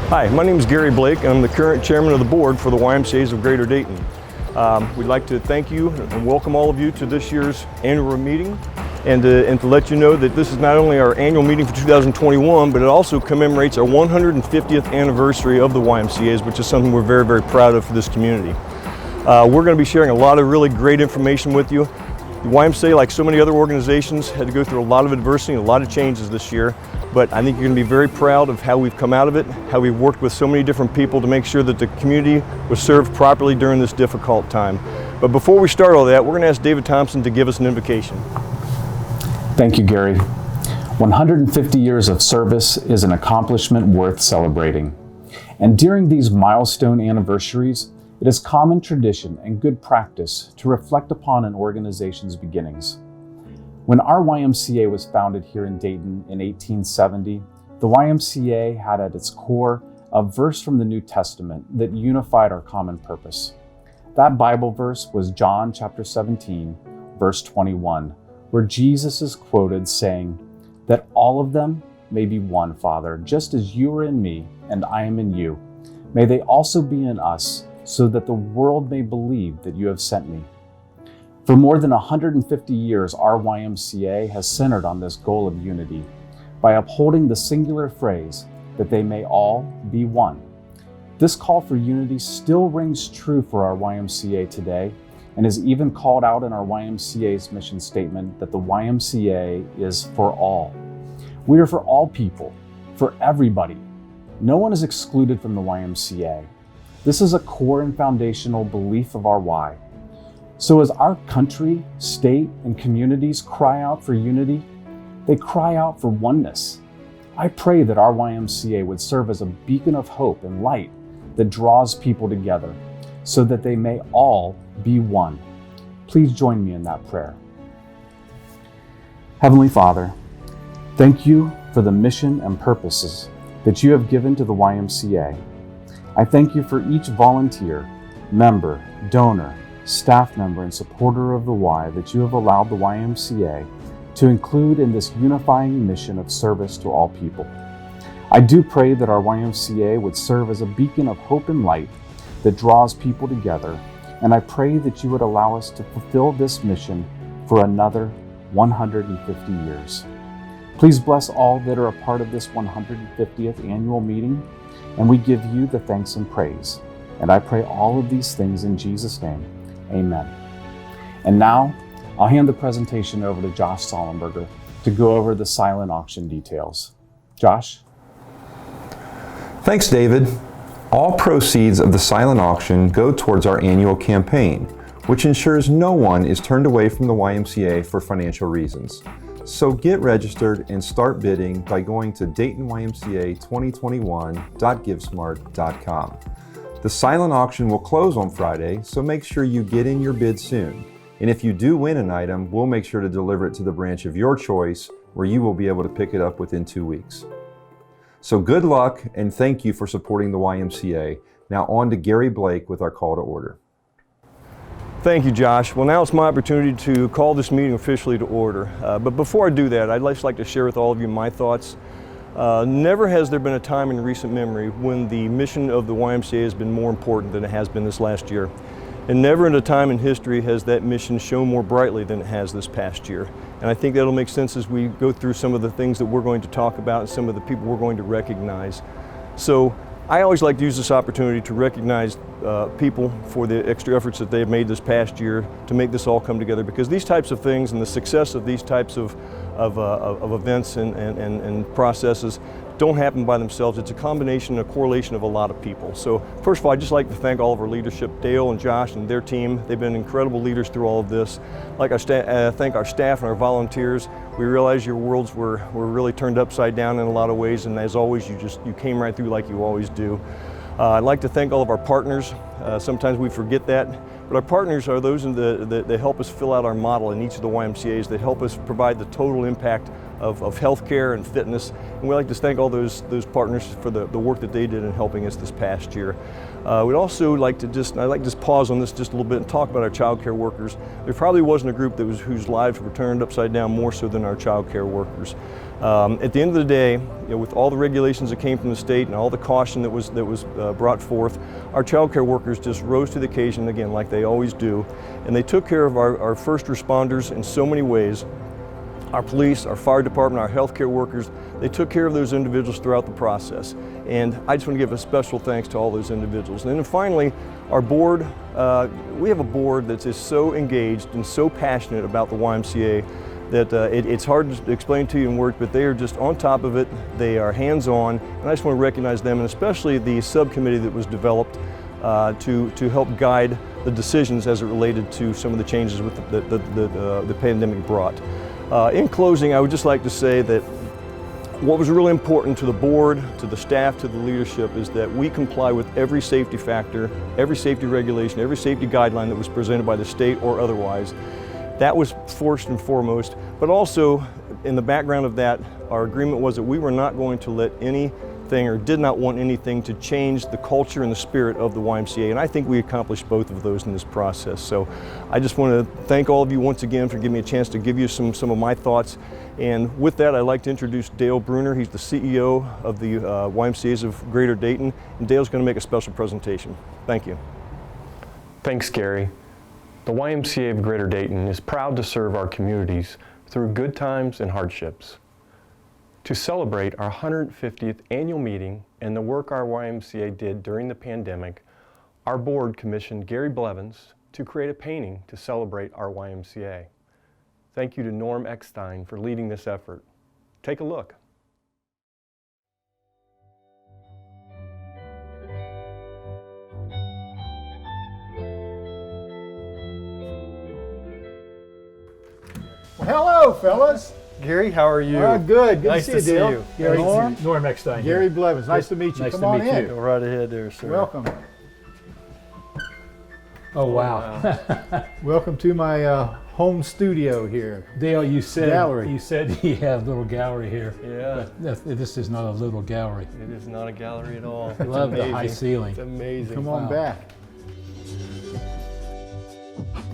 Hi, my name is Gary Blake. I'm the current chairman of the board for the YMCA's of Greater Dayton. We'd like to thank you and welcome all of you to this year's annual meeting and to let you know that this is not only our annual meeting for 2021, but it also commemorates our 150th anniversary of the YMCA's, which is something we're very, very proud of for this community. We're going to be sharing a lot of really great information with you. The YMCA, like so many other organizations, had to go through a lot of adversity and a lot of changes this year, but I think you're going to be very proud of how we've come out of it, how we've worked with so many different people to make sure that the community was served properly during this difficult time. But before we start all that, we're going to ask David Thompson to give us an invocation. Thank you, Gary. 150 years of service is an accomplishment worth celebrating. And during these milestone anniversaries, it is common tradition and good practice to reflect upon an organization's beginnings. When our YMCA was founded here in Dayton in 1870, the YMCA had at its core a verse from the New Testament that unified our common purpose. That Bible verse was John chapter 17, verse 21, where Jesus is quoted saying, "That all of them may be one, Father, just as you are in me and I am in you. May they also be in us, so that the world may believe that you have sent me." For more than 150 years, our YMCA has centered on this goal of unity by upholding the singular phrase that they may all be one. This call for unity still rings true for our YMCA today and is even called out in our YMCA's mission statement that the YMCA is for all. We are for all people, for everybody. No one is excluded from the YMCA. This is a core and foundational belief of our why. So as our country, state, and communities cry out for unity, they cry out for oneness. I pray that our YMCA would serve as a beacon of hope and light that draws people together so that they may all be one. Please join me in that prayer. Heavenly Father, thank you for the mission and purposes that you have given to the YMCA. I thank you for each volunteer, member, donor, staff member, and supporter of the Y that you have allowed the YMCA to include in this unifying mission of service to all people. I do pray that our YMCA would serve as a beacon of hope and light that draws people together, and I pray that you would allow us to fulfill this mission for another 150 years. Please bless all that are a part of this 150th annual meeting, and we give you the thanks and praise. And I pray all of these things in Jesus' name. Amen. And now, I'll hand the presentation over to Josh Sullenberger to go over the silent auction details. Josh? Thanks, David. All proceeds of the silent auction go towards our annual campaign, which ensures no one is turned away from the YMCA for financial reasons. So get registered and start bidding by going to DaytonYMCA2021.givesmart.com. The silent auction will close on Friday, so make sure you get in your bid soon. And if you do win an item, we'll make sure to deliver it to the branch of your choice, where you will be able to pick it up within 2 weeks. So good luck, and thank you for supporting the YMCA. Now on to Gary Blake with our call to order. Thank you, Josh. Well, now it's my opportunity to call this meeting officially to order. But before I do that, I'd just like to share with all of you my thoughts. Never has there been a time in recent memory when the mission of the YMCA has been more important than it has been this last year. And never in a time in history has that mission shone more brightly than it has this past year. And I think that'll make sense as we go through some of the things that we're going to talk about and some of the people we're going to recognize. So I always like to use this opportunity to recognize people for the extra efforts that they've made this past year to make this all come together, because these types of things and the success of these types of events and processes don't happen by themselves. It's a combination and a correlation of a lot of people. So first of all, I'd just like to thank all of our leadership, Dale and Josh and their team. They've been incredible leaders through all of this. Like I thank our staff and our volunteers. We realize your worlds were really turned upside down in a lot of ways, and as always, you came right through like you always do. I'd like to thank all of our partners. Sometimes we forget that, but our partners are those that help us fill out our model in each of the YMCA's, that help us provide the total impact of healthcare and fitness. And we'd like to thank all those partners for the work that they did in helping us this past year. We'd also like to I'd like to just pause on this just a little bit and talk about our child care workers. There probably wasn't a group whose lives were turned upside down more so than our child care workers. At the end of the day, with all the regulations that came from the state and all the caution that was brought forth, our child care workers just rose to the occasion again, like they always do, and they took care of our first responders in so many ways. Our police, our fire department, our healthcare workers, they took care of those individuals throughout the process. And I just want to give a special thanks to all those individuals. And then finally, our board, we have a board that's just so engaged and so passionate about the YMCA that it's hard to explain to you in words, but they are just on top of it. They are hands-on, and I just want to recognize them, and especially the subcommittee that was developed to help guide the decisions as it related to some of the changes with the pandemic brought. In closing, I would just like to say that what was really important to the board, to the staff, to the leadership is that we comply with every safety factor, every safety regulation, every safety guideline that was presented by the state or otherwise. That was first and foremost, but also in the background of that, our agreement was that we were not going to let anything or did not want anything to change the culture and the spirit of the YMCA, and I think we accomplished both of those in this process. So I just want to thank all of you once again for giving me a chance to give you some of my thoughts. And with that, I'd like to introduce Dale Brunner. He's the CEO of the YMCAs of Greater Dayton, and Dale's going to make a special presentation. Thank you. Thanks, Gary. The YMCA of Greater Dayton is proud to serve our communities through good times and hardships. To celebrate our 150th annual meeting and the work our YMCA did during the pandemic, our board commissioned Gary Blevins to create a painting to celebrate our YMCA. Thank you to Norm Eckstein for leading this effort. Take a look. Well, hello, fellas. Gary, how are you? Good. Good Nice to see you, Dale. Gary, Norm Eckstein. Gary Blevins. Nice to meet you. Nice Come to on meet in. you. Go right ahead there, sir. Welcome. Oh, wow. Welcome to my home studio here. Dale, you said Gallery. you said you have a little gallery here. Yeah. But this is not a little gallery. It is not a gallery at all. I love the high ceiling. It's amazing. Come on Wow. back.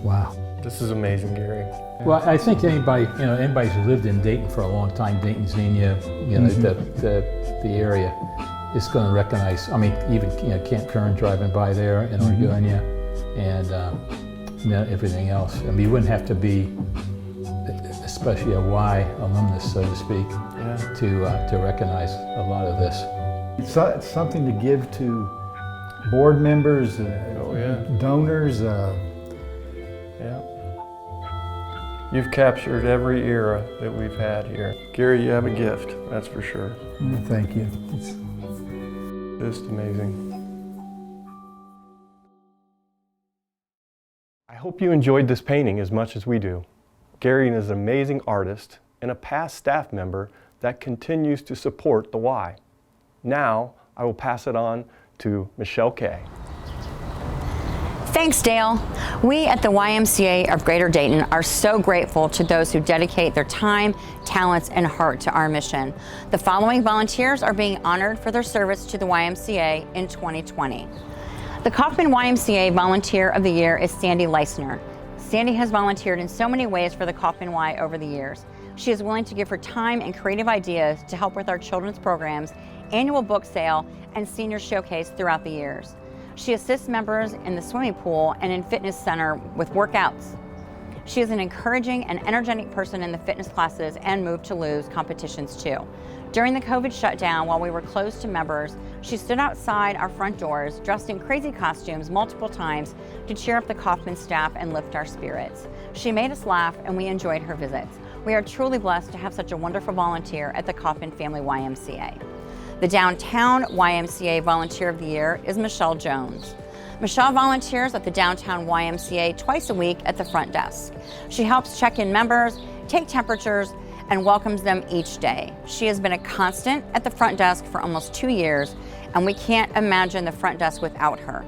Wow. This is amazing, Gary. Well, I think anybody who's lived in Dayton for a long time, Dayton, Xenia, the area, is going to recognize. I mean, even Camp Kern driving by there in Argonia, and everything else. I mean, you wouldn't have to be, especially a Y alumnus, so to speak, to recognize a lot of this. It's something to give to board members, donors. Yeah. You've captured every era that we've had here. Gary, you have a gift, that's for sure. Thank you. Just amazing. I hope you enjoyed this painting as much as we do. Gary is an amazing artist and a past staff member that continues to support the Y. Now, I will pass it on to Michelle Kaye. Thanks, Dale. We at the YMCA of Greater Dayton are so grateful to those who dedicate their time, talents, and heart to our mission. The following volunteers are being honored for their service to the YMCA in 2020. The Kaufman YMCA Volunteer of the Year is Sandy Leisner. Sandy has volunteered in so many ways for the Kaufman Y over the years. She is willing to give her time and creative ideas to help with our children's programs, annual book sale, and senior showcase throughout the years. She assists members in the swimming pool and in fitness center with workouts. She is an encouraging and energetic person in the fitness classes and Move to Lose competitions too. During the COVID shutdown, while we were closed to members, she stood outside our front doors dressed in crazy costumes multiple times to cheer up the Kaufman staff and lift our spirits. She made us laugh and we enjoyed her visits. We are truly blessed to have such a wonderful volunteer at the Kaufman Family YMCA. The Downtown YMCA Volunteer of the Year is Michelle Jones. Michelle volunteers at the Downtown YMCA twice a week at the front desk. She helps check in members, take temperatures, and welcomes them each day. She has been a constant at the front desk for almost 2 years, and we can't imagine the front desk without her.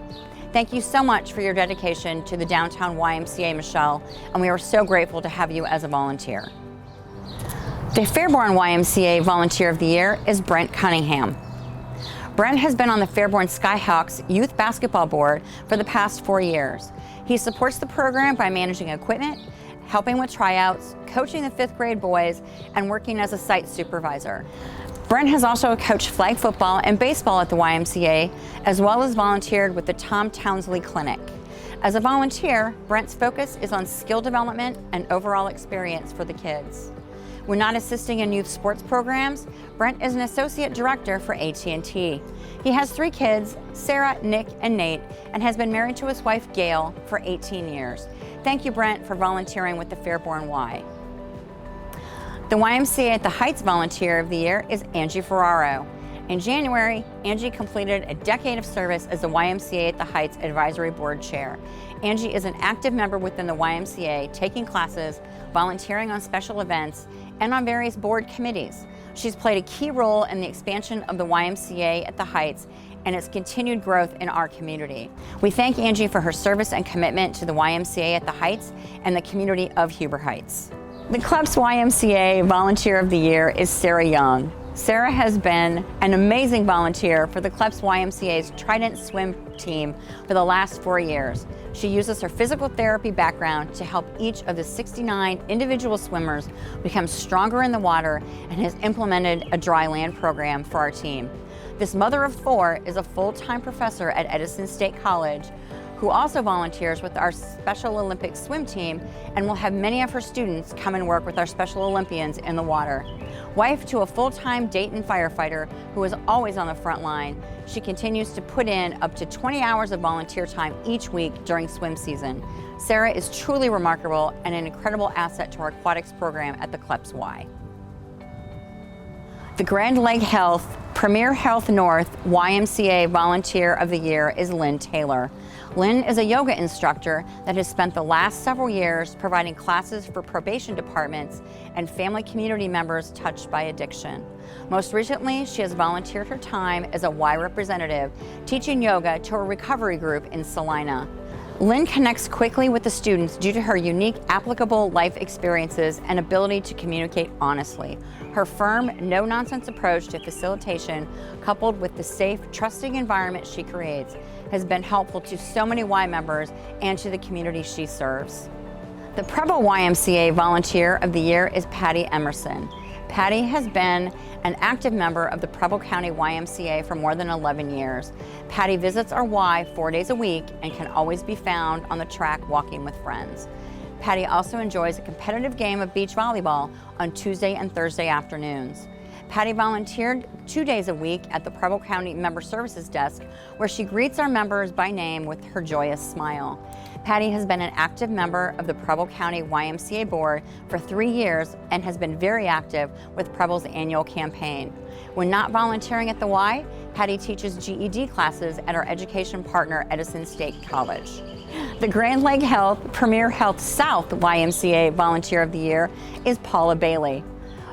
Thank you so much for your dedication to the Downtown YMCA, Michelle, and we are so grateful to have you as a volunteer. The Fairborn YMCA Volunteer of the Year is Brent Cunningham. Brent has been on the Fairborn Skyhawks Youth Basketball Board for the past 4 years. He supports the program by managing equipment, helping with tryouts, coaching the 5th grade boys, and working as a site supervisor. Brent has also coached flag football and baseball at the YMCA, as well as volunteered with the Tom Townsley Clinic. As a volunteer, Brent's focus is on skill development and overall experience for the kids. When not assisting in youth sports programs, Brent is an associate director for AT&T. He has 3 kids, Sarah, Nick, and Nate, and has been married to his wife, Gail, for 18 years. Thank you, Brent, for volunteering with the Fairborn Y. The YMCA at the Heights Volunteer of the Year is Angie Ferraro. In January, Angie completed a decade of service as the YMCA at the Heights Advisory Board Chair. Angie is an active member within the YMCA, taking classes, volunteering on special events, and on various board committees. She's played a key role in the expansion of the YMCA at the Heights and its continued growth in our community. We thank Angie for her service and commitment to the YMCA at the Heights and the community of Huber Heights. The club's YMCA Volunteer of the Year is Sarah Young. Sarah has been an amazing volunteer for the club's YMCA's Trident swim team for the last 4 years. She uses her physical therapy background to help each of the 69 individual swimmers become stronger in the water and has implemented a dry land program for our team. This mother of 4 is a full-time professor at Edison State College who also volunteers with our Special Olympics swim team and will have many of her students come and work with our Special Olympians in the water. Wife to a full-time Dayton firefighter who is always on the front line, she continues to put in up to 20 hours of volunteer time each week during swim season. Sarah is truly remarkable and an incredible asset to our aquatics program at the Kleps Y. The Grand Lake Health Premier Health North YMCA Volunteer of the Year is Lynn Taylor. Lynn is a yoga instructor that has spent the last several years providing classes for probation departments and family community members touched by addiction. Most recently, she has volunteered her time as a Y representative, teaching yoga to a recovery group in Salina. Lynn connects quickly with the students due to her unique applicable life experiences and ability to communicate honestly. Her firm, no-nonsense approach to facilitation, coupled with the safe, trusting environment she creates, has been helpful to so many Y members and to the community she serves. The Preble YMCA Volunteer of the Year is Patty Emerson. Patty has been an active member of the Preble County YMCA for more than 11 years. Patty visits our Y 4 days a week and can always be found on the track walking with friends. Patty also enjoys a competitive game of beach volleyball on Tuesday and Thursday afternoons. Patty volunteered 2 days a week at the Preble County Member Services Desk, where she greets our members by name with her joyous smile. Patty has been an active member of the Preble County YMCA Board for 3 years and has been very active with Preble's annual campaign. When not volunteering at the Y, Patty teaches GED classes at our education partner, Edison State College. The Grand Lake Health Premier Health South YMCA Volunteer of the Year is Paula Bailey.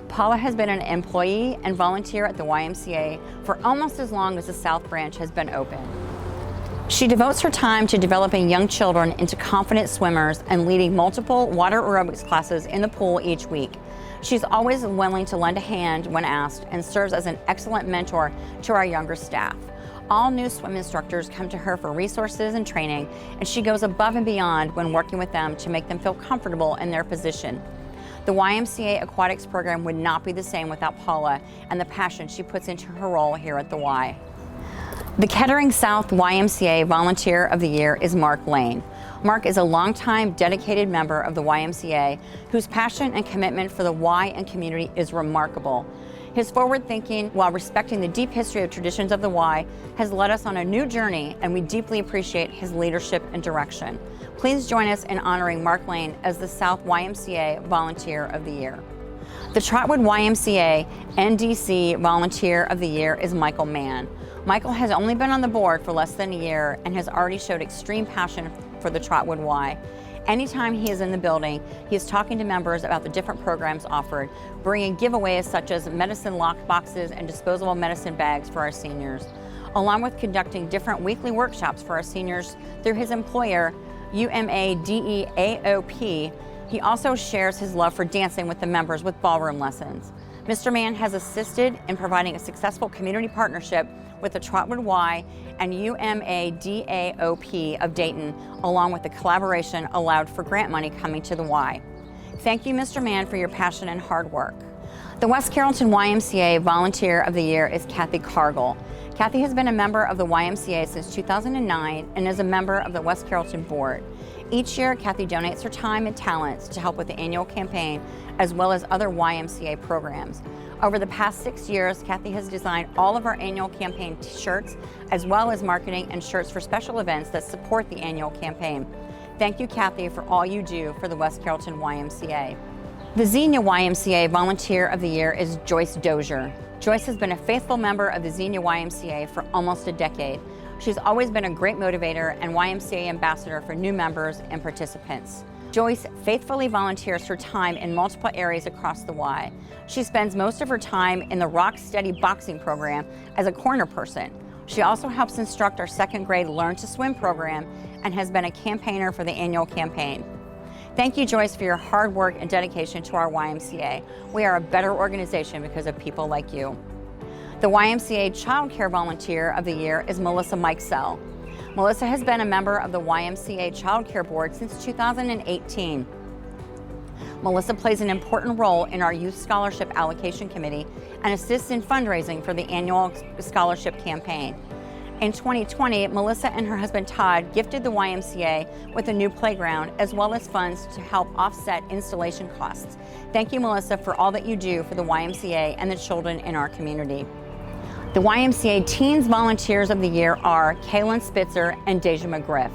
Paula has been an employee and volunteer at the YMCA for almost as long as the South Branch has been open. She devotes her time to developing young children into confident swimmers and leading multiple water aerobics classes in the pool each week. She's always willing to lend a hand when asked and serves as an excellent mentor to our younger staff. All new swim instructors come to her for resources and training, and she goes above and beyond when working with them to make them feel comfortable in their position. The YMCA Aquatics program would not be the same without Paula and the passion she puts into her role here at the Y. The Kettering South YMCA Volunteer of the Year is Mark Lane. Mark is a longtime dedicated member of the YMCA whose passion and commitment for the Y and community is remarkable. His forward thinking, while respecting the deep history of traditions of the Y, has led us on a new journey, and we deeply appreciate his leadership and direction. Please join us in honoring Mark Lane as the South YMCA Volunteer of the Year. The Trotwood YMCA NDC Volunteer of the Year is Michael Mann. Michael has only been on the board for less than a year and has already showed extreme passion for the Trotwood Y. Anytime he is in the building, he is talking to members about the different programs offered, bringing giveaways such as medicine lock boxes and disposable medicine bags for our seniors, along with conducting different weekly workshops for our seniors through his employer, UMADEAOP, He also shares his love for dancing with the members with ballroom lessons. Mr. Mann has assisted in providing a successful community partnership with the Trotwood Y and UMADAOP of Dayton, along with the collaboration allowed for grant money coming to the Y. Thank you, Mr. Mann, for your passion and hard work. The West Carrollton YMCA Volunteer of the Year is Kathy Cargill. Kathy has been a member of the YMCA since 2009 and is a member of the West Carrollton Board. Each year, Kathy donates her time and talents to help with the annual campaign, as well as other YMCA programs. Over the past 6 years, Kathy has designed all of our annual campaign shirts, as well as marketing and shirts for special events that support the annual campaign. Thank you, Kathy, for all you do for the West Carrollton YMCA. The Xenia YMCA Volunteer of the Year is Joyce Dozier. Joyce has been a faithful member of the Xenia YMCA for almost a decade. She's always been a great motivator and YMCA ambassador for new members and participants. Joyce faithfully volunteers her time in multiple areas across the Y. She spends most of her time in the Rock Steady boxing program as a corner person. She also helps instruct our second grade Learn to Swim program and has been a campaigner for the annual campaign. Thank you, Joyce, for your hard work and dedication to our YMCA. We are a better organization because of people like you. The YMCA Child Care Volunteer of the Year is Melissa Mikesell. Melissa has been a member of the YMCA Child Care Board since 2018. Melissa plays an important role in our Youth Scholarship Allocation Committee and assists in fundraising for the annual scholarship campaign. In 2020, Melissa and her husband Todd gifted the YMCA with a new playground as well as funds to help offset installation costs. Thank you, Melissa, for all that you do for the YMCA and the children in our community. The YMCA Teens Volunteers of the Year are Kaylin Spitzer and Deja McGriff.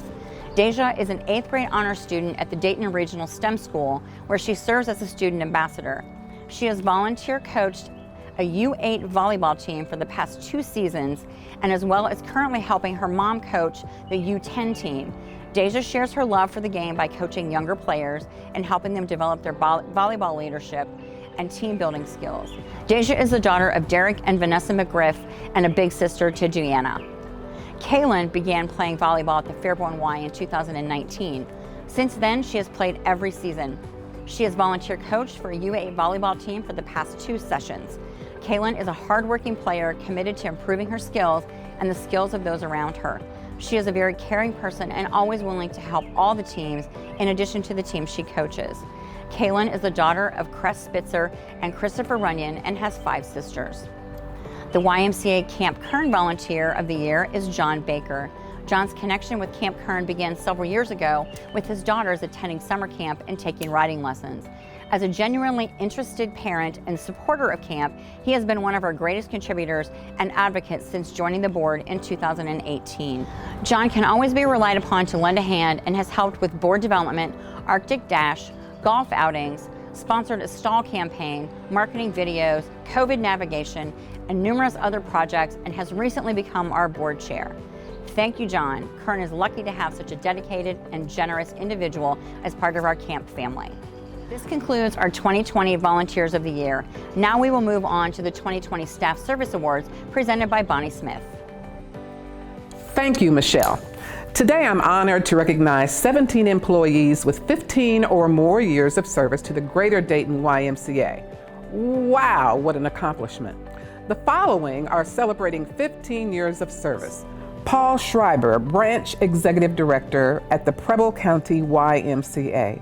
Deja is an 8th grade honor student at the Dayton Regional STEM School, where she serves as a student ambassador. She has volunteer coached a U8 volleyball team for the past 2 seasons, and as well as currently helping her mom coach the U10 team. Deja shares her love for the game by coaching younger players and helping them develop their volleyball leadership and team building skills. Deja is the daughter of Derek and Vanessa McGriff and a big sister to Gianna. Kaylin began playing volleyball at the Fairborn Y in 2019. Since then, she has played every season. She has volunteer coached for a U8 volleyball team for the past 2 sessions. Kaylin is a hardworking player committed to improving her skills and the skills of those around her. She is a very caring person and always willing to help all the teams in addition to the team she coaches. Kaylin is the daughter of Cress Spitzer and Christopher Runyon and has 5 sisters. The YMCA Camp Kern Volunteer of the Year is John Baker. John's connection with Camp Kern began several years ago with his daughters attending summer camp and taking riding lessons. As a genuinely interested parent and supporter of camp, he has been one of our greatest contributors and advocates since joining the board in 2018. John can always be relied upon to lend a hand and has helped with board development, Arctic Dash, golf outings, sponsored a stall campaign, marketing videos, COVID navigation, and numerous other projects, and has recently become our board chair. Thank you, John. Kern is lucky to have such a dedicated and generous individual as part of our camp family. This concludes our 2020 Volunteers of the Year. Now we will move on to the 2020 Staff Service Awards presented by Bonnie Smith. Thank you, Michelle. Today I'm honored to recognize 17 employees with 15 or more years of service to the Greater Dayton YMCA. Wow, what an accomplishment. The following are celebrating 15 years of service. Paul Schreiber, Branch Executive Director at the Preble County YMCA.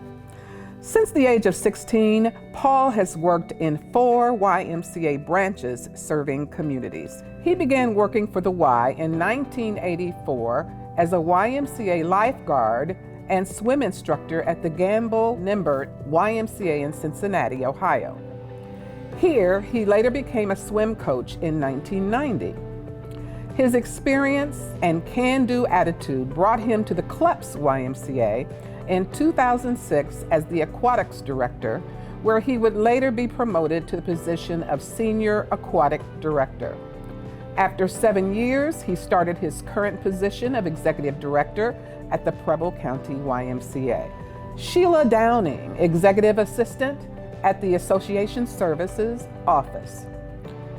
Since the age of 16, Paul has worked in 4 YMCA branches serving communities. He began working for the Y in 1984 as a YMCA lifeguard and swim instructor at the Gamble Nimbert YMCA in Cincinnati, Ohio. Here, he later became a swim coach in 1990. His experience and can-do attitude brought him to the Kleps YMCA in 2006 as the aquatics director, where he would later be promoted to the position of senior aquatic director. After 7 years, he started his current position of executive director at the Preble County YMCA. Sheila Downing, executive assistant at the Association Services Office.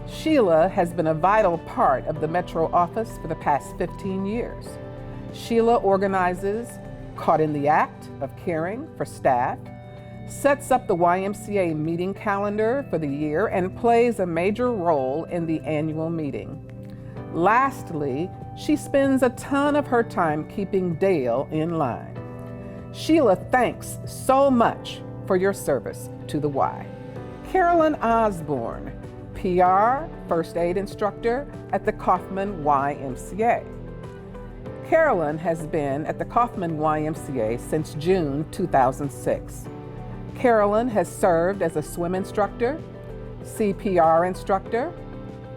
Sheila has been a vital part of the Metro office for the past 15 years. Sheila organizes Caught in the Act of Caring for staff, sets up the YMCA meeting calendar for the year, and plays a major role in the annual meeting. Lastly, she spends a ton of her time keeping Dale in line. Sheila, thanks so much for your service to the Y. Carolyn Osborne, PR, First Aid Instructor at the Kaufman YMCA. Carolyn has been at the Kaufman YMCA since June 2006. Carolyn has served as a swim instructor, CPR instructor,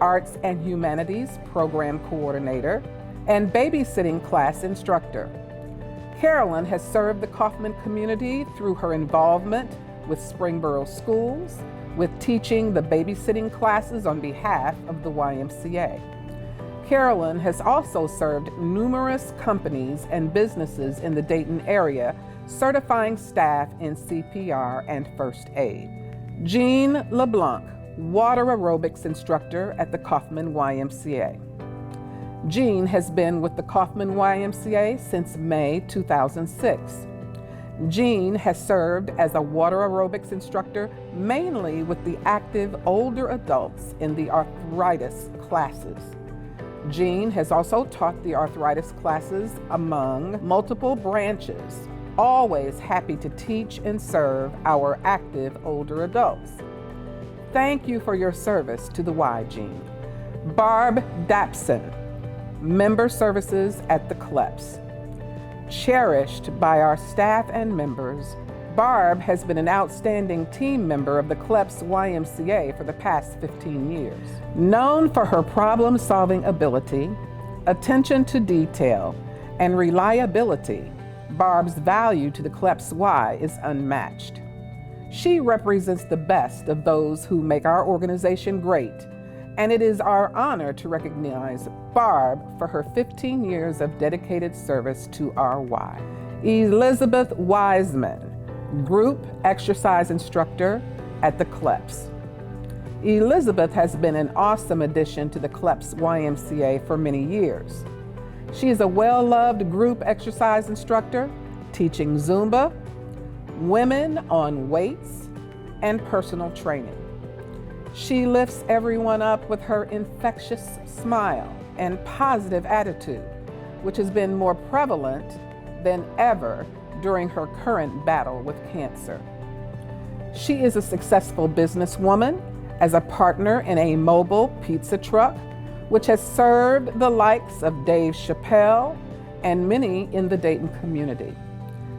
Arts and Humanities Program Coordinator, and babysitting class instructor. Carolyn has served the Kaufman community through her involvement with Springboro Schools, with teaching the babysitting classes on behalf of the YMCA. Carolyn has also served numerous companies and businesses in the Dayton area, certifying staff in CPR and first aid. Jean LeBlanc, water aerobics instructor at the Kaufman YMCA. Jean has been with the Kaufman YMCA since May 2006. Jean has served as a water aerobics instructor mainly with the active older adults in the arthritis classes. Jean has also taught the arthritis classes among multiple branches, always happy to teach and serve our active older adults. Thank you for your service to the Y, Jean. Barb Dapson, Member Services at the CLEPS. Cherished by our staff and members, Barb has been an outstanding team member of the CLEPS YMCA for the past 15 years. Known for her problem-solving ability, attention to detail, and reliability, Barb's value to the CLEPS Y is unmatched. She represents the best of those who make our organization great, and it is our honor to recognize Barb for her 15 years of dedicated service to our Y. Elizabeth Wiseman, Group Exercise Instructor at the CLEPS. Elizabeth has been an awesome addition to the CLEPS YMCA for many years. She is a well-loved group exercise instructor, teaching Zumba, women on weights, and personal training. She lifts everyone up with her infectious smile and positive attitude, which has been more prevalent than ever during her current battle with cancer. She is a successful businesswoman as a partner in a mobile pizza truck, which has served the likes of Dave Chappelle and many in the Dayton community.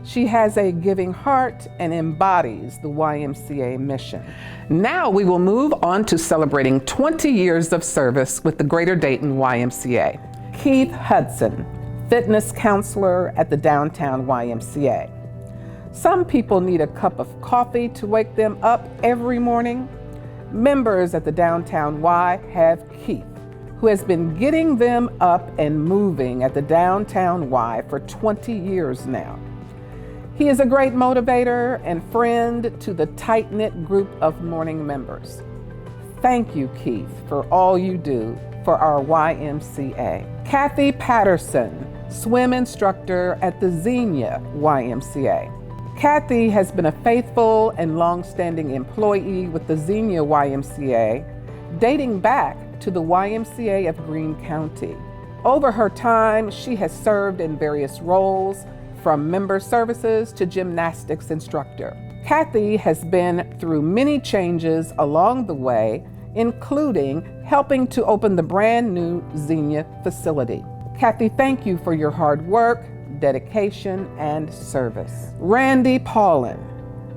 She has a giving heart and embodies the YMCA mission. Now we will move on to celebrating 20 years of service with the Greater Dayton YMCA. Keith Hudson, fitness counselor at the downtown YMCA. Some people need a cup of coffee to wake them up every morning. Members at the downtown Y have Keith, who has been getting them up and moving at the downtown Y for 20 years now. He is a great motivator and friend to the tight-knit group of morning members. Thank you, Keith, for all you do for our YMCA. Kathy Patterson, swim instructor at the Xenia YMCA. Kathy has been a faithful and long-standing employee with the Xenia YMCA, dating back to the YMCA of Greene County. Over her time, she has served in various roles, from member services to gymnastics instructor. Kathy has been through many changes along the way, including helping to open the brand new Xenia facility. Kathy, thank you for your hard work, dedication, and service. Randy Paulin,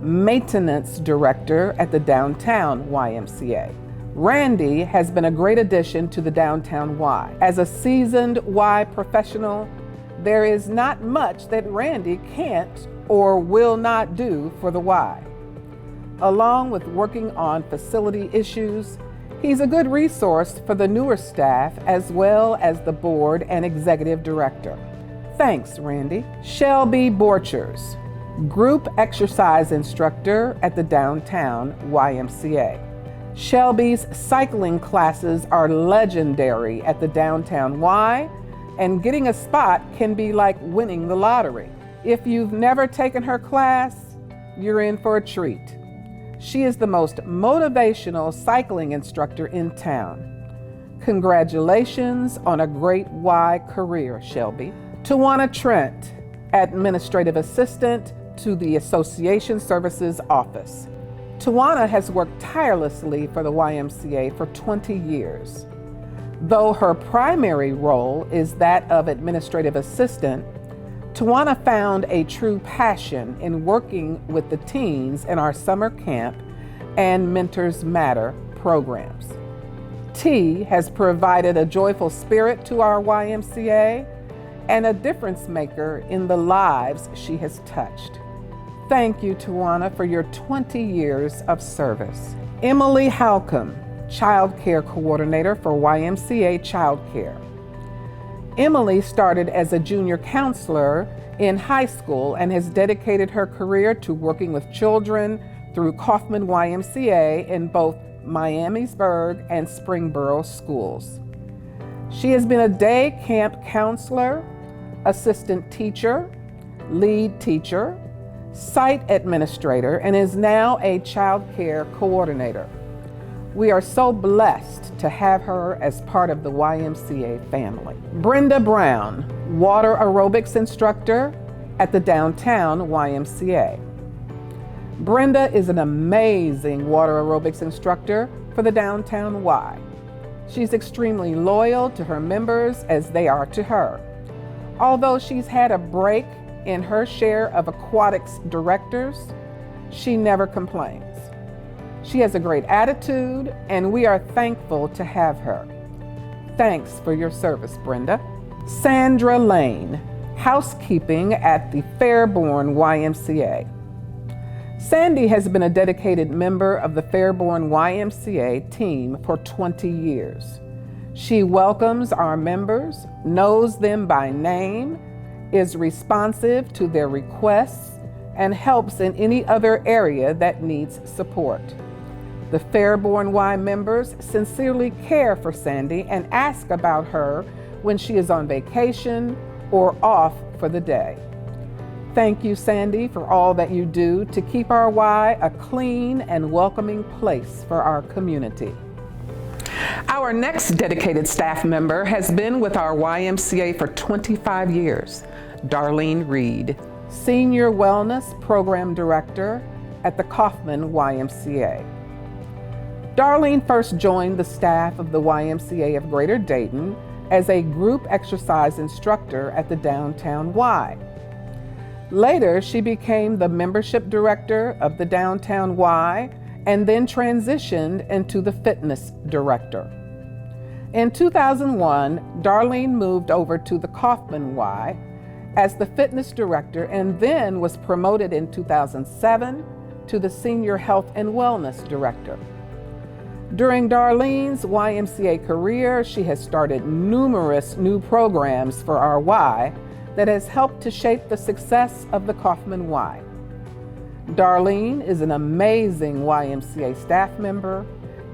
maintenance director at the downtown YMCA. Randy has been a great addition to the downtown Y. As a seasoned Y professional, there is not much that Randy can't or will not do for the Y. Along with working on facility issues, he's a good resource for the newer staff as well as the board and executive director. Thanks, Randy. Shelby Borchers, group exercise instructor at the downtown YMCA. Shelby's cycling classes are legendary at the downtown Y, and getting a spot can be like winning the lottery. If you've never taken her class, you're in for a treat. She is the most motivational cycling instructor in town. Congratulations on a great Y career, Shelby. Tawana Trent, Administrative Assistant to the Association Services Office. Tawana has worked tirelessly for the YMCA for 20 years. Though her primary role is that of administrative assistant, Tawana found a true passion in working with the teens in our summer camp and Mentors Matter programs. T has provided a joyful spirit to our YMCA and a difference maker in the lives she has touched. Thank you, Tawana, for your 20 years of service. Emily Halcomb, Child Care Coordinator for YMCA Child Care. Emily started as a junior counselor in high school and has dedicated her career to working with children through Kaufman YMCA in both Miamisburg and Springboro schools. She has been a day camp counselor, assistant teacher, lead teacher, site administrator, and is now a child care coordinator. We are so blessed to have her as part of the YMCA family. Brenda Brown, water aerobics instructor at the downtown YMCA. Brenda is an amazing water aerobics instructor for the downtown Y. She's extremely loyal to her members as they are to her. Although she's had a break in her share of aquatics directors, she never complains. She has a great attitude, and we are thankful to have her. Thanks for your service, Brenda. Sandra Lane, housekeeping at the Fairborn YMCA. Sandy has been a dedicated member of the Fairborn YMCA team for 20 years. She welcomes our members, knows them by name, is responsive to their requests, and helps in any other area that needs support. The Fairborn Y members sincerely care for Sandy and ask about her when she is on vacation or off for the day. Thank you, Sandy, for all that you do to keep our Y a clean and welcoming place for our community. Our next dedicated staff member has been with our YMCA for 25 years, Darlene Reed, Senior Wellness Program Director at the Kaufman YMCA. Darlene first joined the staff of the YMCA of Greater Dayton as a group exercise instructor at the downtown Y. Later, she became the membership director of the downtown Y and then transitioned into the fitness director. In 2001, Darlene moved over to the Kaufman Y as the fitness director and then was promoted in 2007 to the senior health and wellness director. During Darlene's YMCA career, she has started numerous new programs for our Y that has helped to shape the success of the Kaufman Y. Darlene is an amazing YMCA staff member,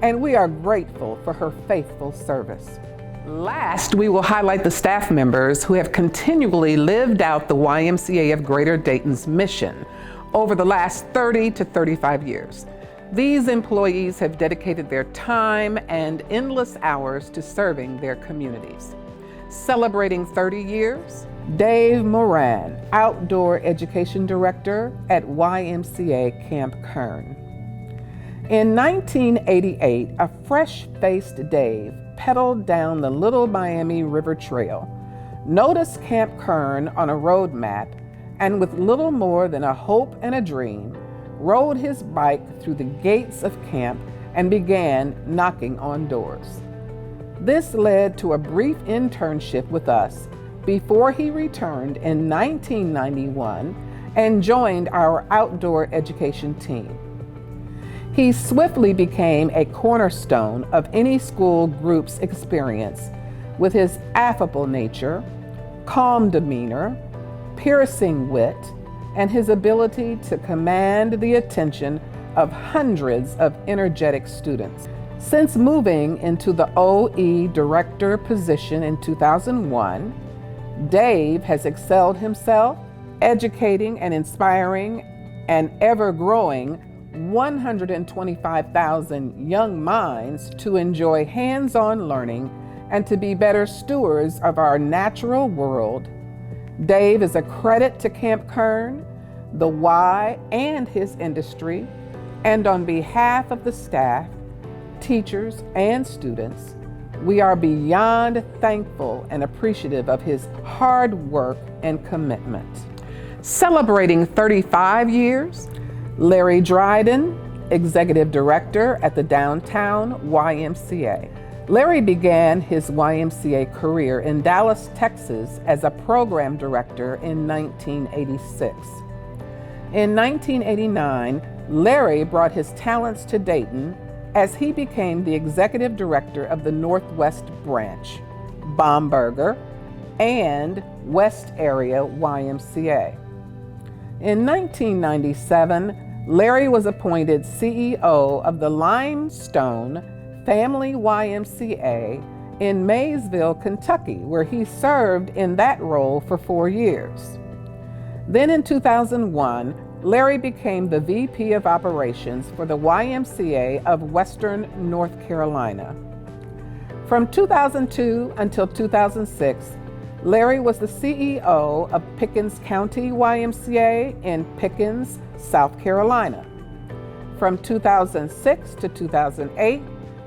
and we are grateful for her faithful service. Last, we will highlight the staff members who have continually lived out the YMCA of Greater Dayton's mission over the last 30 to 35 years. These employees have dedicated their time and endless hours to serving their communities. Celebrating 30 years, Dave Moran, Outdoor Education Director at YMCA Camp Kern. In 1988, a fresh-faced Dave pedaled down the Little Miami River Trail, noticed Camp Kern on a road map, and with little more than a hope and a dream, rode his bike through the gates of camp and began knocking on doors. This led to a brief internship with us before he returned in 1991 and joined our outdoor education team. He swiftly became a cornerstone of any school group's experience with his affable nature, calm demeanor, piercing wit, and his ability to command the attention of hundreds of energetic students. Since moving into the OE director position in 2001, Dave has excelled himself, educating and inspiring and ever-growing 125,000 young minds to enjoy hands-on learning and to be better stewards of our natural world. Dave is a credit to Camp Kern, the Y, and his industry, and on behalf of the staff, teachers, and students, we are beyond thankful and appreciative of his hard work and commitment. Celebrating 35 years, Larry Dryden, Executive Director at the Downtown YMCA. Larry began his YMCA career in Dallas, Texas as a program director in 1986. In 1989, Larry brought his talents to Dayton as he became the executive director of the Northwest Branch, Baumberger, and West Area YMCA. In 1997, Larry was appointed CEO of the Limestone Family YMCA in Maysville, Kentucky, where he served in that role for 4 years. Then in 2001, Larry became the VP of Operations for the YMCA of Western North Carolina. From 2002 until 2006, Larry was the CEO of Pickens County YMCA in Pickens, South Carolina. From 2006 to 2008,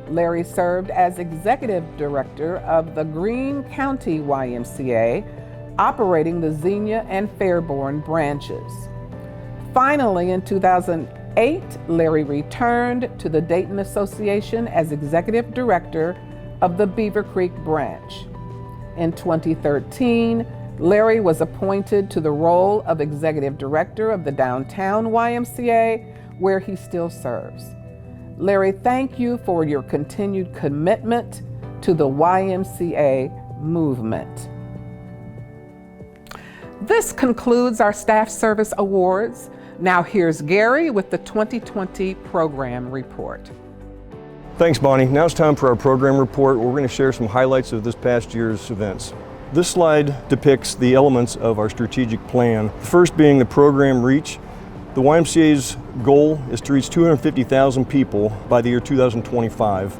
Larry served as Executive Director of the Greene County YMCA, operating the Xenia and Fairborn branches. Finally, in 2008, Larry returned to the Dayton Association as Executive Director of the Beaver Creek branch. In 2013, Larry was appointed to the role of Executive Director of the Downtown YMCA, where he still serves. Larry, thank you for your continued commitment to the YMCA movement. This concludes our Staff Service Awards. Now here's Gary with the 2020 Program Report. Thanks, Bonnie. Now it's time for our program report, where we're going to share some highlights of this past year's events. This slide depicts the elements of our strategic plan. The first being the program reach. The YMCA's goal is to reach 250,000 people by the year 2025.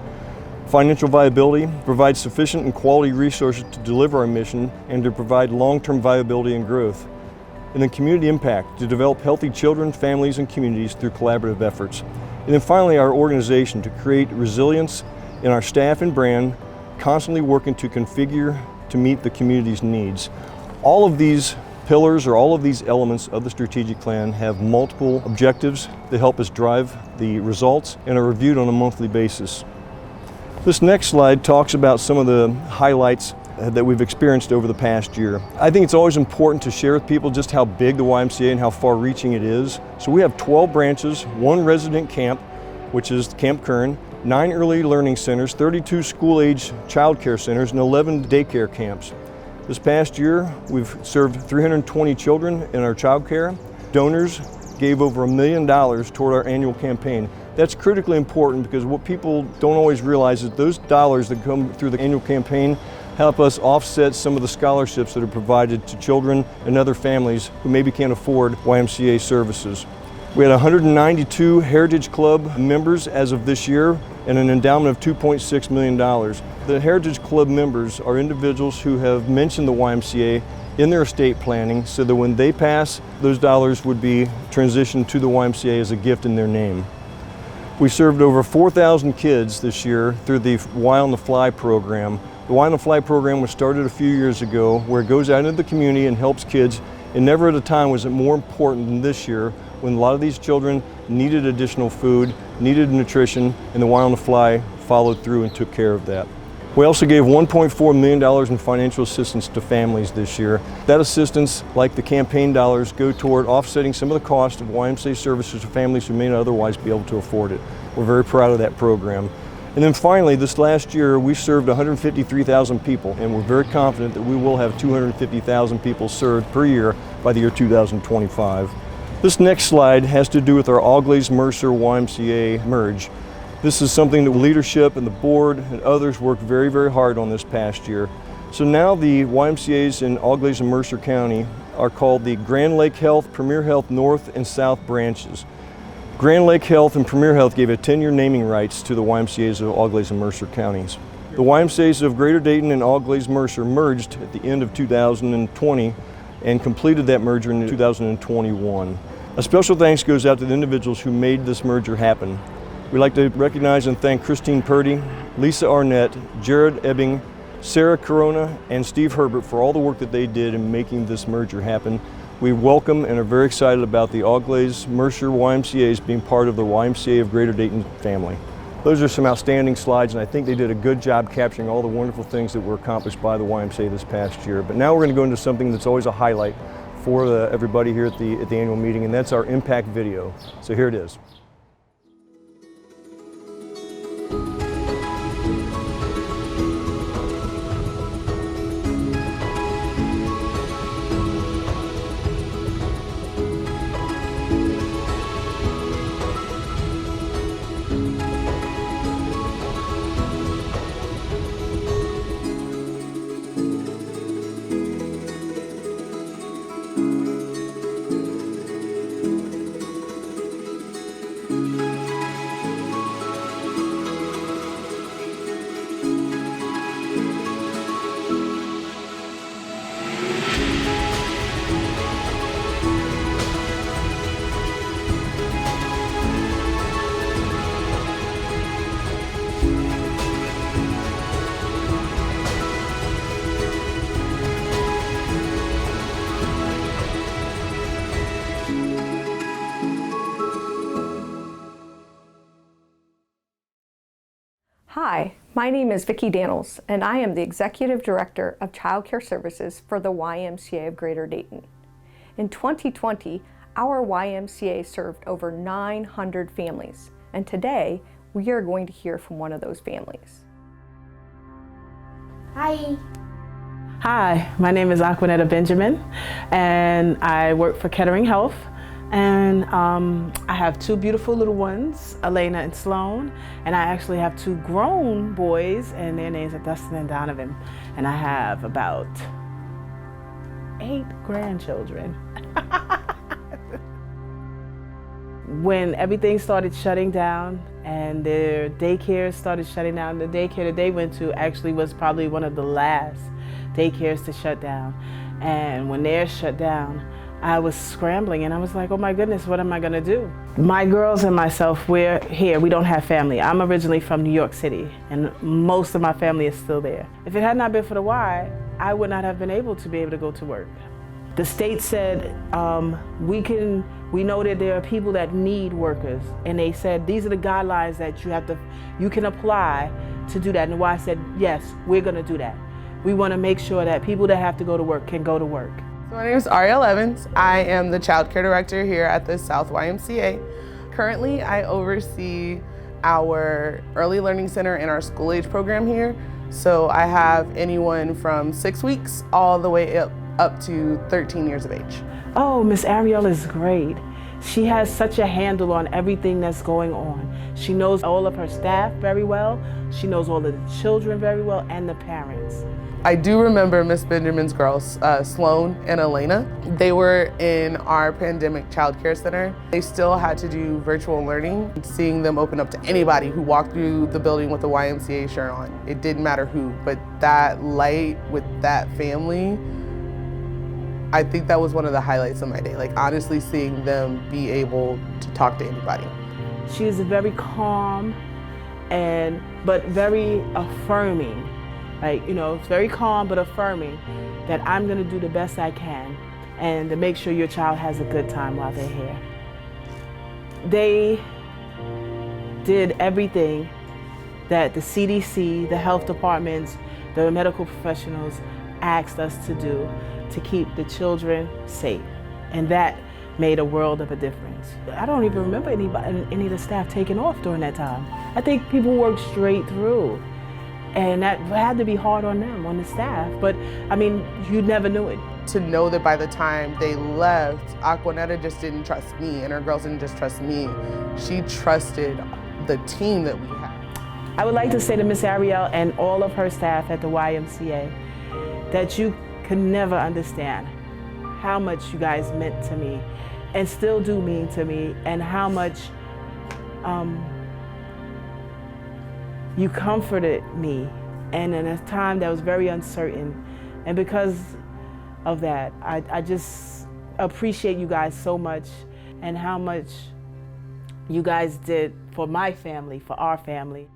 Financial viability provides sufficient and quality resources to deliver our mission and to provide long-term viability and growth. And then community impact, to develop healthy children, families, and communities through collaborative efforts. And then finally, our organization, to create resilience in our staff and brand, constantly working to configure to meet the community's needs. All of these pillars, or all of these elements of the strategic plan, have multiple objectives that help us drive the results and are reviewed on a monthly basis. This next slide talks about some of the highlights that we've experienced over the past year. I think it's always important to share with people just how big the YMCA and how far-reaching it is. So we have 12 branches, 1 resident camp, which is Camp Kern, 9 early learning centers, 32 school-age child care centers, and 11 daycare camps. This past year, we've served 320 children in our child care. Donors gave over $1 million toward our annual campaign. That's critically important, because what people don't always realize is those dollars that come through the annual campaign help us offset some of the scholarships that are provided to children and other families who maybe can't afford YMCA services. We had 192 Heritage Club members as of this year and an endowment of $2.6 million. The Heritage Club members are individuals who have mentioned the YMCA in their estate planning, so that when they pass, those dollars would be transitioned to the YMCA as a gift in their name. We served over 4,000 kids this year through the Y on the Fly program. The Y on the Fly program was started a few years ago, where it goes out into the community and helps kids, and never at a time was it more important than this year, when a lot of these children needed additional food, needed nutrition, and the Y on the Fly followed through and took care of that. We also gave $1.4 million in financial assistance to families this year. That assistance, like the campaign dollars, go toward offsetting some of the cost of YMCA services to families who may not otherwise be able to afford it. We're very proud of that program. And then finally, this last year, we served 153,000 people, and we're very confident that we will have 250,000 people served per year by the year 2025. This next slide has to do with our Auglaize-Mercer YMCA merge. This is something that leadership and the board and others worked very, very hard on this past year. So now the YMCA's in Auglaize and Mercer County are called the Grand Lake Health, Premier Health North and South branches. Grand Lake Health and Premier Health gave a 10-year naming rights to the YMCA's of Auglaize and Mercer counties. The YMCA's of Greater Dayton and Auglaize-Mercer merged at the end of 2020 and completed that merger in 2021. A special thanks goes out to the individuals who made this merger happen. We'd like to recognize and thank Christine Purdy, Lisa Arnett, Jared Ebbing, Sarah Corona, and Steve Herbert for all the work that they did in making this merger happen. We welcome and are very excited about the Auglaize-Mercer YMCA's being part of the YMCA of Greater Dayton family. Those are some outstanding slides, and I think they did a good job capturing all the wonderful things that were accomplished by the YMCA this past year. But now we're going to go into something that's always a highlight for everybody here at the annual meeting, and that's our impact video. So here it is. Hi, my name is Vicki Daniels, and I am the Executive Director of Child Care Services for the YMCA of Greater Dayton. In 2020, our YMCA served over 900 families, and today we are going to hear from one of those families. Hi. Hi, my name is Aquanetta Benjamin, and I work for Kettering Health. And I have two beautiful little ones, Elena and Sloan, and I actually have two grown boys, and their names are Dustin and Donovan. And I have about 8 grandchildren. When everything started shutting down and their daycare started shutting down, the daycare that they went to actually was probably one of the last daycares to shut down. And when theirs shut down, I was scrambling and I was like, oh my goodness, what am I gonna do? My girls and myself, we're here, we don't have family. I'm originally from New York City and most of my family is still there. If it had not been for the Y, I would not have been able to go to work. The state said, we know that there are people that need workers, and they said, these are the guidelines that you can apply to do that. And the Y said, yes, we're gonna do that. We wanna make sure that people that have to go to work can go to work. My name is Ariel Evans. I am the Child Care Director here at the South YMCA. Currently, I oversee our Early Learning Center and our school age program here. So I have anyone from 6 weeks all the way up to 13 years of age. Oh, Miss Ariel is great. She has such a handle on everything that's going on. She knows all of her staff very well. She knows all of the children very well and the parents. I do remember Miss Benjamin's girls, Sloan and Elena. They were in our pandemic child care center. They still had to do virtual learning. Seeing them open up to anybody who walked through the building with a YMCA shirt on. It didn't matter who, but that light with that family, I think that was one of the highlights of my day. Like honestly seeing them be able to talk to anybody. She is very calm but very affirming. Like, you know, it's very calm but affirming that I'm gonna do the best I can and to make sure your child has a good time while they're here. They did everything that the CDC, the health departments, the medical professionals asked us to do to keep the children safe. And that made a world of a difference. I don't even remember any of the staff taking off during that time. I think people worked straight through. And that had to be hard on them, on the staff. But I mean, you never knew it. To know that by the time they left, Aquanetta just didn't trust me and her girls didn't just trust me. She trusted the team that we had. I would like to say to Miss Ariel and all of her staff at the YMCA that you can never understand how much you guys meant to me and still do mean to me, and how much you comforted me, and in a time that was very uncertain. And because of that, I just appreciate you guys so much, and how much you guys did for my family, for our family.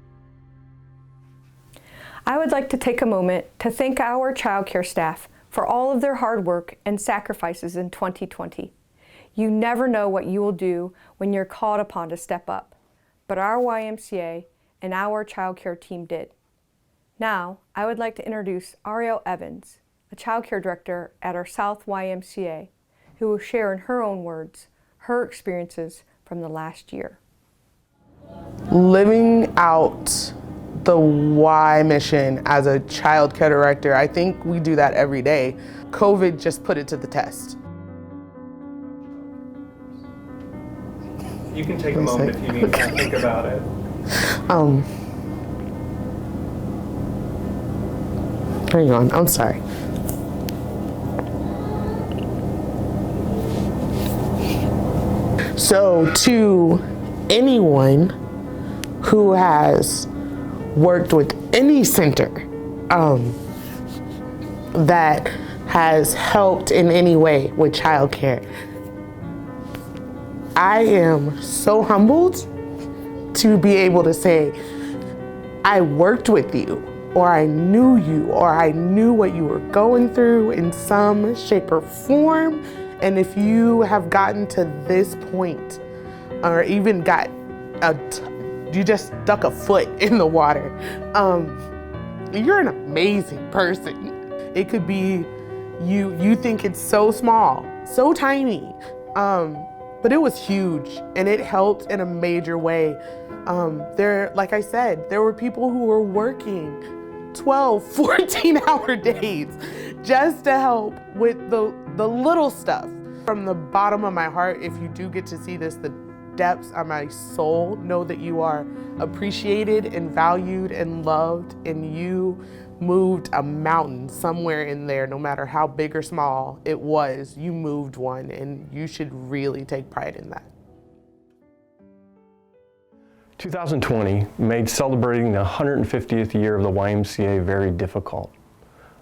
I would like to take a moment to thank our childcare staff for all of their hard work and sacrifices in 2020. You never know what you will do when you're called upon to step up, but our YMCA and our childcare team did. Now, I would like to introduce Ariel Evans, a childcare director at our South YMCA, who will share in her own words her experiences from the last year. Living out the Y mission as a child care director, I think we do that every day. COVID just put it to the test. You can take a moment if you need to think about it. Hang on, I'm sorry. So to anyone who has worked with any center that has helped in any way with childcare, I am so humbled to be able to say, I worked with you, or I knew you, or I knew what you were going through in some shape or form. And if you have gotten to this point, or even you just stuck a foot in the water, you're an amazing person. It could be you think it's so small, so tiny, but it was huge, and it helped in a major way. Like I said, there were people who were working 12, 14-hour days just to help with the little stuff. From the bottom of my heart, if you do get to see this, the depths of my soul, know that you are appreciated and valued and loved, and you moved a mountain somewhere in there, no matter how big or small it was. You moved one, and you should really take pride in that. 2020 made celebrating the 150th year of the YMCA very difficult.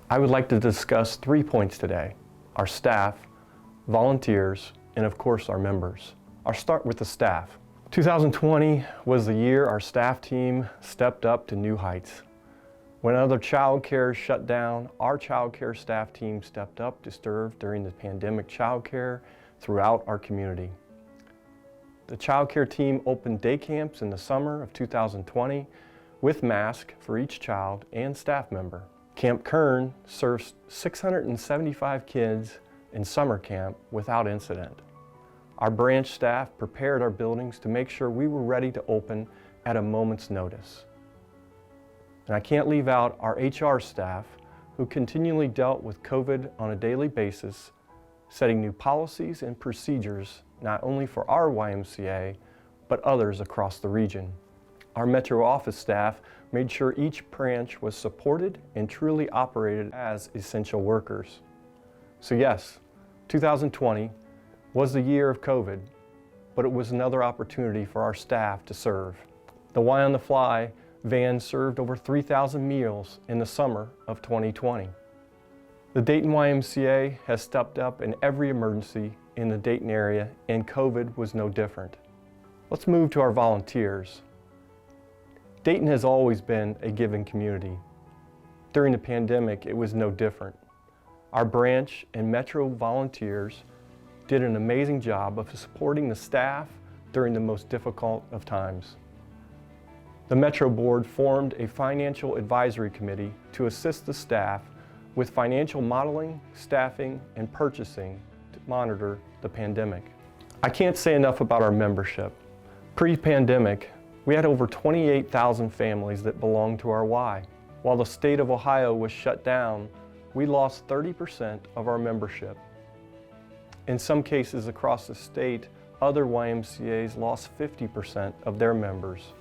I would like to discuss 3 points today: our staff, volunteers, and of course our members. I'll start with the staff. 2020 was the year our staff team stepped up to new heights. When other child care shut down, our child care staff team stepped up to serve during the pandemic child care throughout our community. The child care team opened day camps in the summer of 2020 with masks for each child and staff member. Camp Kern serves 675 kids in summer camp without incident. Our branch staff prepared our buildings to make sure we were ready to open at a moment's notice. And I can't leave out our HR staff, who continually dealt with COVID on a daily basis, setting new policies and procedures not only for our YMCA, but others across the region. Our Metro office staff made sure each branch was supported and truly operated as essential workers. So yes, 2020 was the year of COVID, but it was another opportunity for our staff to serve. The Y on the Fly van served over 3,000 meals in the summer of 2020. The Dayton YMCA has stepped up in every emergency in the Dayton area, and COVID was no different. Let's move to our volunteers. Dayton has always been a giving community. During the pandemic, it was no different. Our branch and Metro volunteers did an amazing job of supporting the staff during the most difficult of times. The Metro Board formed a financial advisory committee to assist the staff with financial modeling, staffing, and purchasing to monitor the pandemic. I can't say enough about our membership. Pre-pandemic, we had over 28,000 families that belonged to our Y. While the state of Ohio was shut down, we lost 30% of our membership. In some cases across the state, other YMCAs lost 50% of their members.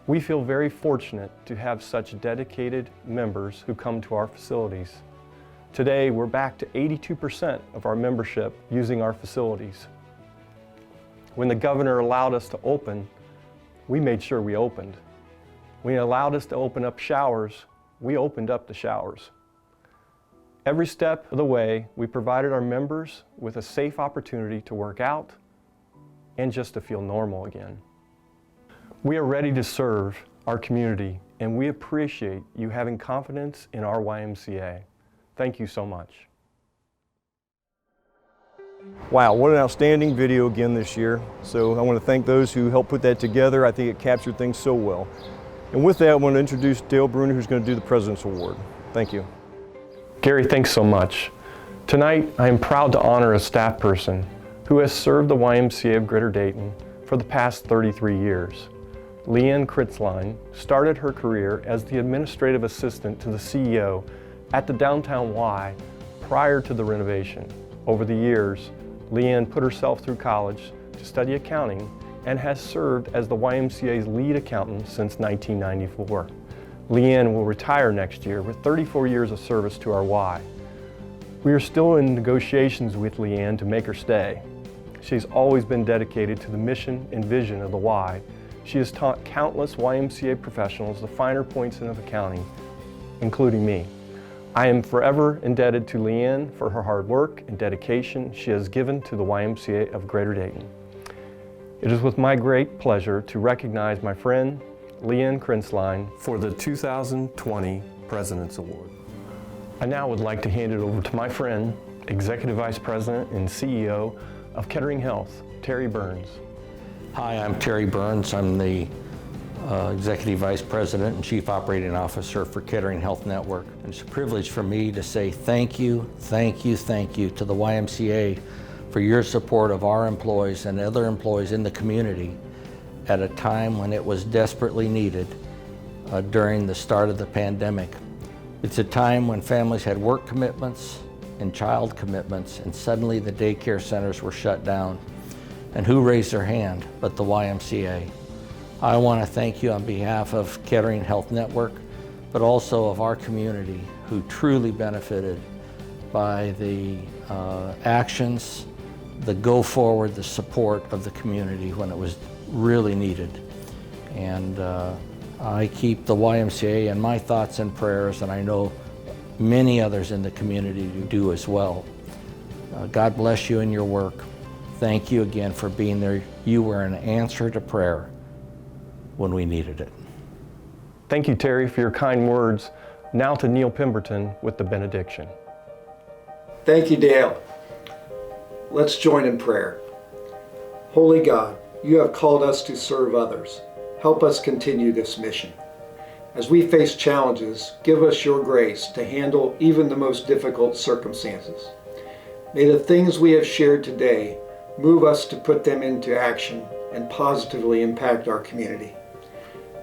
We feel very fortunate to have such dedicated members who come to our facilities. Today, we're back to 82% of our membership using our facilities. When the governor allowed us to open, we made sure we opened. When he allowed us to open up showers, we opened up the showers. Every step of the way, we provided our members with a safe opportunity to work out and just to feel normal again. We are ready to serve our community, and we appreciate you having confidence in our YMCA. Thank you so much. Wow, what an outstanding video again this year. So I want to thank those who helped put that together. I think it captured things so well. And with that, I want to introduce Dale Brunner, who's going to do the President's Award. Thank you. Gary, thanks so much. Tonight, I am proud to honor a staff person who has served the YMCA of Greater Dayton for the past 33 years. Leanne Kritzline started her career as the administrative assistant to the CEO at the Downtown Y prior to the renovation. Over the years, Leanne put herself through college to study accounting and has served as the YMCA's lead accountant since 1994. Leanne will retire next year with 34 years of service to our Y. We are still in negotiations with Leanne to make her stay. She's always been dedicated to the mission and vision of the Y. She has taught countless YMCA professionals the finer points of accounting, including me. I am forever indebted to Leanne for her hard work and dedication she has given to the YMCA of Greater Dayton. It is with my great pleasure to recognize my friend, Leanne Kritzline, for the 2020 President's Award. I now would like to hand it over to my friend, Executive Vice President and CEO of Kettering Health, Terry Burns. Hi, I'm Terry Burns. I'm the Executive Vice President and Chief Operating Officer for Kettering Health Network. It's a privilege for me to say thank you to the YMCA for your support of our employees and other employees in the community at a time when it was desperately needed during the start of the pandemic. It's a time when families had work commitments and child commitments, and suddenly the daycare centers were shut down. And who raised their hand but the YMCA? I want to thank you on behalf of Kettering Health Network, but also of our community who truly benefited by the actions, the go forward, the support of the community when it was really needed. And I keep the YMCA in my thoughts and prayers, and I know many others in the community do as well. God bless you in your work. Thank you again for being there. You were an answer to prayer when we needed it. Thank you, Terry, for your kind words. Now to Neal Pemberton with the benediction. Thank you, Dale. Let's join in prayer. Holy God, you have called us to serve others. Help us continue this mission. As we face challenges, give us your grace to handle even the most difficult circumstances. May the things we have shared today move us to put them into action and positively impact our community.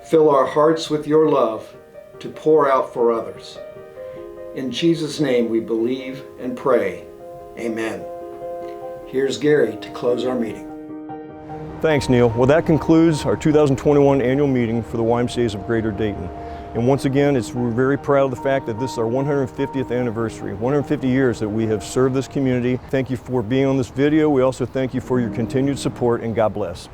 Fill our hearts with your love to pour out for others. In Jesus' name we believe and pray. Amen. Here's Gary to close our meeting. Thanks, Neal. Well, that concludes our 2021 annual meeting for the YMCA's of Greater Dayton. And once again, we're very proud of the fact that this is our 150th anniversary, 150 years that we have served this community. Thank you for being on this video. We also thank you for your continued support, and God bless.